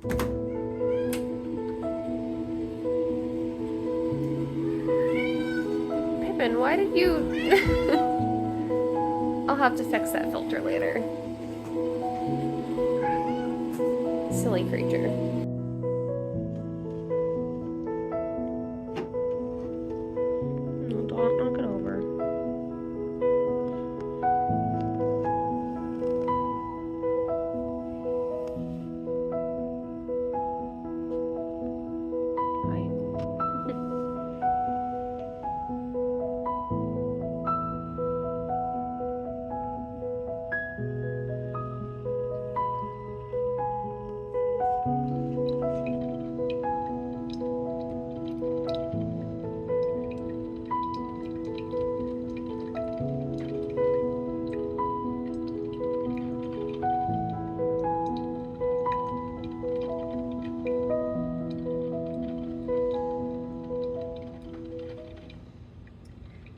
Pippin, why did you... I'll have to fix that filter later. Silly creature. No, don't knock it over.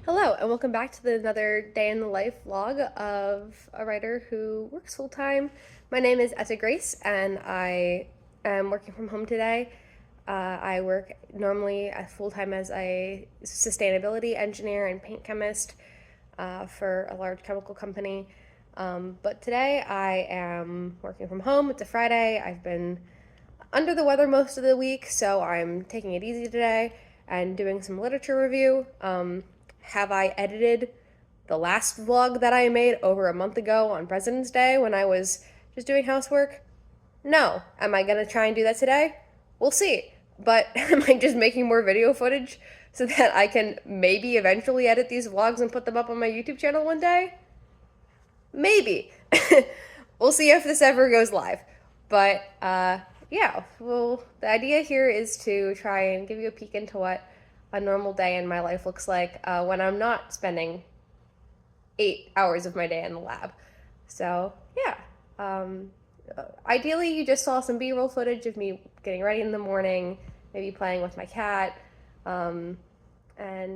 Hello, and welcome back to another day in the life vlog of a writer who works full-time. My name is Etta Grace, and I am working from home today. I work normally full-time as a sustainability engineer and paint chemist for a large chemical company. But today I am working from home. It's a Friday. I've been under the weather most of the week, so I'm taking it easy today and doing some literature review. Have I edited the last vlog that I made over a month ago on President's Day when I was just doing housework? No. Am I gonna try and do that today? We'll see. But am I just making more video footage so that I can maybe eventually edit these vlogs and put them up on my YouTube channel one day? Maybe. We'll see if this ever goes live. But yeah, well, the idea here is to try and give you a peek into what a normal day in my life looks like when I'm not spending 8 hours of my day in the lab. So yeah, ideally you just saw some B-roll footage of me getting ready in the morning, maybe playing with my cat. And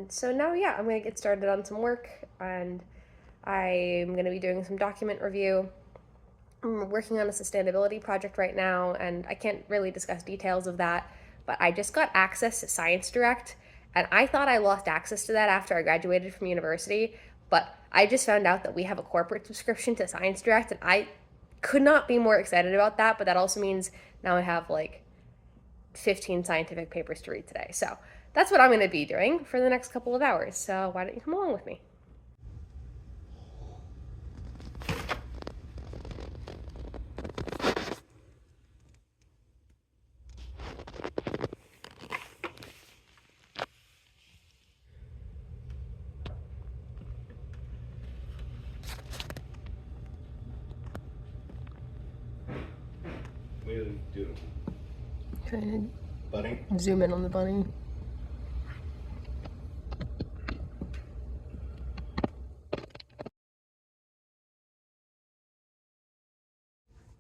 so now, yeah, I'm gonna get started on some work, and I'm gonna be doing some document review. I'm working on a sustainability project right now, and I can't really discuss details of that, but I just got access to ScienceDirect, and I thought I lost access to that after I graduated from university, but I just found out that we have a corporate subscription to ScienceDirect, and I could not be more excited about that, but that also means now I have like 15 scientific papers to read today. So that's what I'm going to be doing for the next couple of hours, so why don't you come along with me? What are you doing? Trying Bunny? to zoom in on the bunny.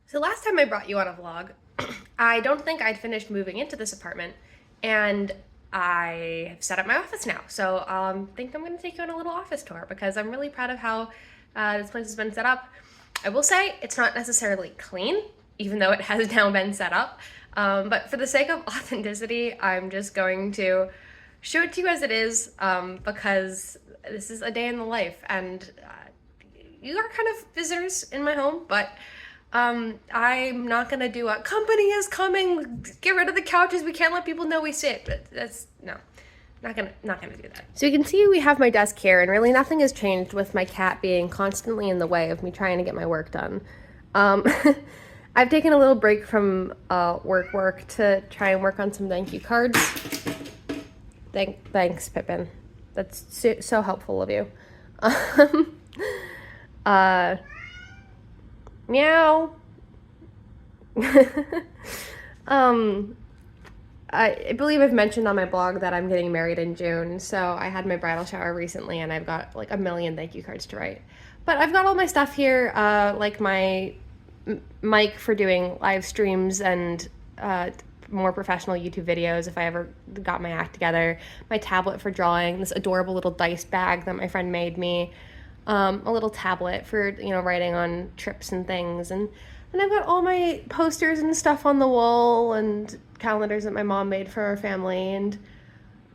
So last time I brought you on a vlog, I don't think I'd finished moving into this apartment, and I have set up my office now. So I think I'm going to take you on a little office tour because I'm really proud of how this place has been set up. I will say it's not necessarily clean, even though it has now been set up. But for the sake of authenticity, I'm just going to show it to you as it is, because this is a day in the life, and you are kind of visitors in my home, but I'm not gonna do a company is coming, get rid of the couches, we can't let people know we sit. But that's no, not gonna do that. So you can see we have my desk here, and really nothing has changed with my cat being constantly in the way of me trying to get my work done. I've taken a little break from work to try and work on some thank you cards. Thanks, Pippin. That's so helpful of you. Meow. I believe I've mentioned on my blog that I'm getting married in June, so I had my bridal shower recently, and I've got like a million thank you cards to write. But I've got all my stuff here, like my mic for doing live streams and more professional YouTube videos if I ever got my act together, my tablet for drawing, this adorable little dice bag that my friend made me, a little tablet for, writing on trips and things, and And I've got all my posters and stuff on the wall and calendars that my mom made for our family and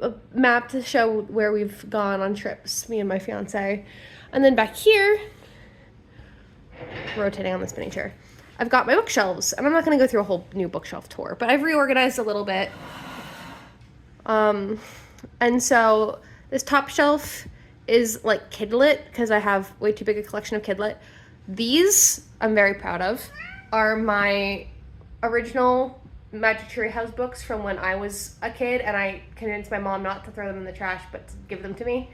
a map to show where we've gone on trips, me and my fiance. And then back here, rotating on the spinning chair, I've got my bookshelves. And I'm not going to go through a whole new bookshelf tour, but I've reorganized a little bit. And so this top shelf is like Kidlit because I have way too big a collection of Kidlit. These, I'm very proud of, are my original Magic Tree House books from when I was a kid, and I convinced my mom not to throw them in the trash, but to give them to me.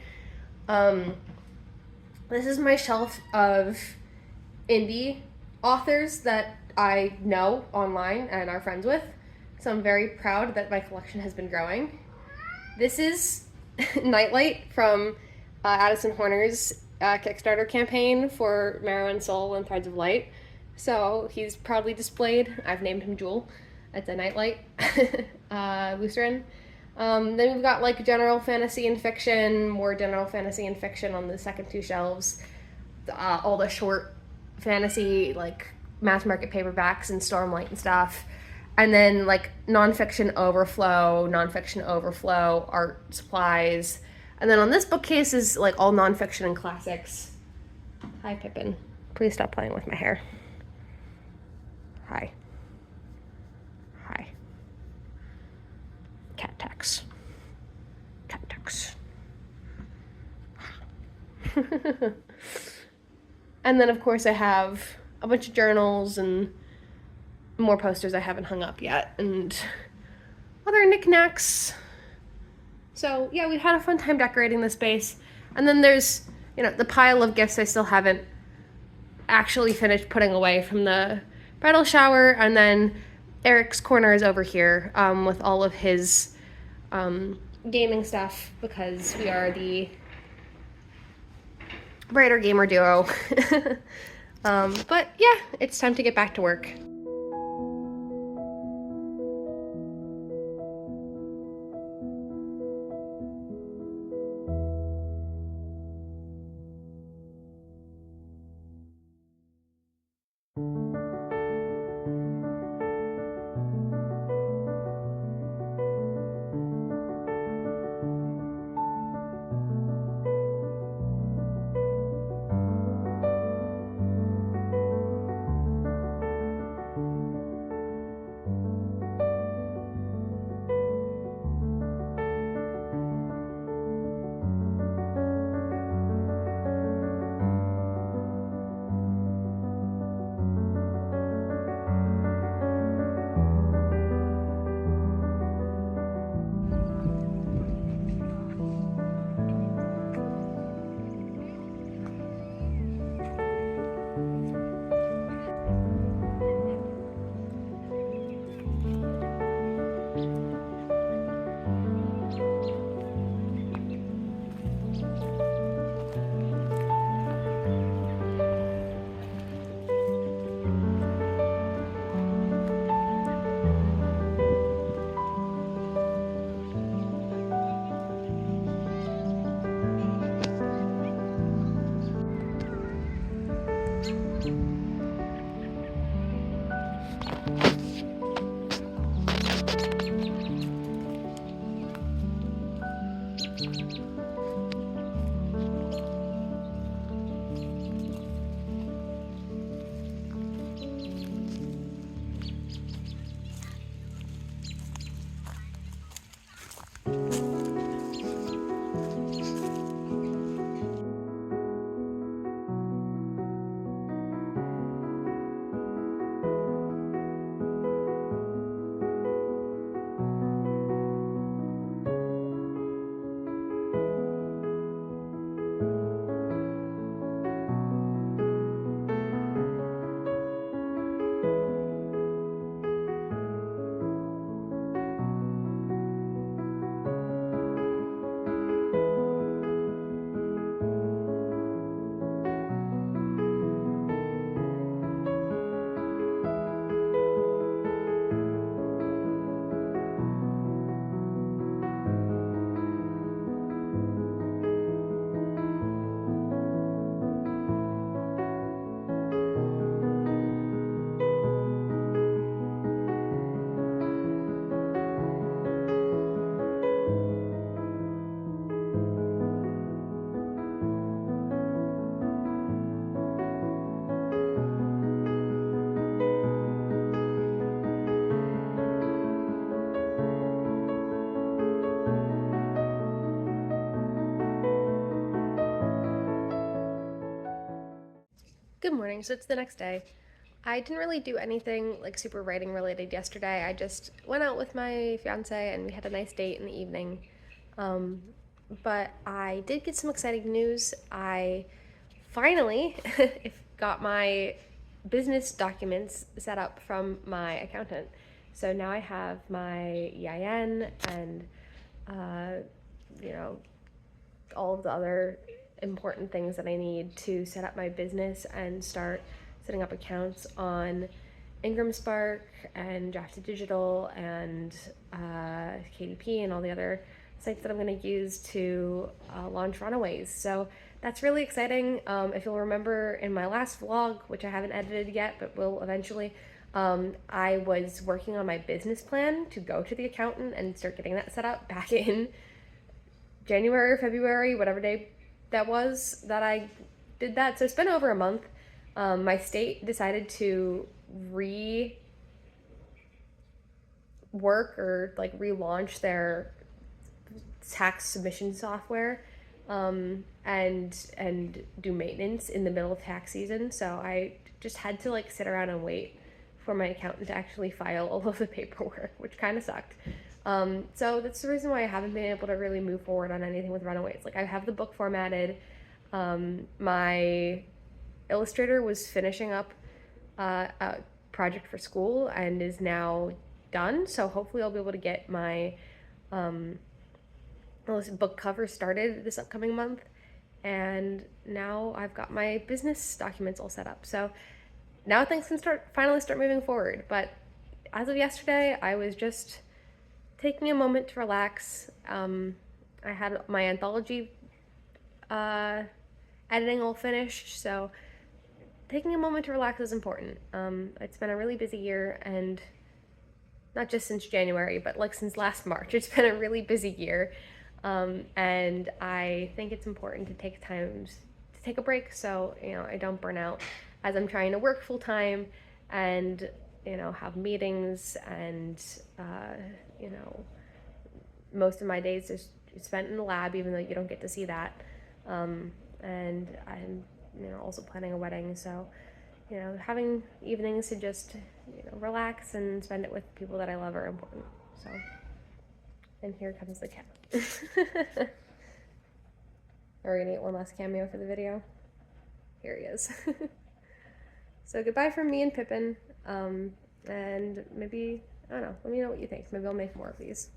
This is my shelf of indie authors that I know online and are friends with, so I'm very proud that my collection has been growing. This is Nightlight from Addison Horner's Kickstarter campaign for Marrow and Soul and Threads of Light. So he's proudly displayed. I've named him Jewel. It's a Nightlight Lutheran. Then we've got like general fantasy and fiction, more general fantasy and fiction on the second two shelves. All the short fantasy, like mass market paperbacks and Stormlight and stuff. And then like nonfiction overflow, art supplies. And then on this bookcase is like all nonfiction and classics. Hi, Pippin. Please stop playing with my hair. Hi. Hi. Cat tax. Cat tax. And then, of course, I have a bunch of journals and more posters I haven't hung up yet, and other knickknacks. So, yeah, we had a fun time decorating the space. And then there's, the pile of gifts I still haven't actually finished putting away from the bridal shower. And then Eric's corner is over here with all of his gaming stuff, because we are the brighter gamer duo. But yeah, it's time to get back to work. Good morning. So it's the next day. I didn't really do anything like super writing related yesterday. I just went out with my fiance and we had a nice date in the evening. Um, but I did get some exciting news. I finally got my business documents set up from my accountant. So now I have my EIN and, uh, you know, all of the other important things that I need to set up my business and start setting up accounts on Ingram Spark and Drafted Digital and KDP and all the other sites that I'm going to use to launch Runaways. So that's really exciting. If you'll remember in my last vlog, which I haven't edited yet but will eventually, I was working on my business plan to go to the accountant and start getting that set up back in January or February, whatever day that was that I did that. So it's been over a month. My state decided to rework or like relaunch their tax submission software and do maintenance in the middle of tax season. So I just had to like sit around and wait for my accountant to actually file all of the paperwork, which kind of sucked. So that's the reason why I haven't been able to really move forward on anything with Runaways. Like I have the book formatted. My illustrator was finishing up a project for school and is now done. So hopefully I'll be able to get my book cover started this upcoming month. And now I've got my business documents all set up. So now things can finally start moving forward. But as of yesterday, I was just taking a moment to relax. I had my anthology editing all finished, so taking a moment to relax is important. It's been a really busy year, and not just since January, but like since last March, it's been a really busy year. And I think it's important to take time to take a break so, I don't burn out as I'm trying to work full time and, have meetings and, most of my days is spent in the lab, even though you don't get to see that. And I'm, also planning a wedding. So, having evenings to just, relax and spend it with people that I love are important. So, and here comes the cat. Are we gonna get one last cameo for the video? Here he is. So goodbye from me and Pippin. And maybe, I don't know, let me know what you think. Maybe I'll make more of these.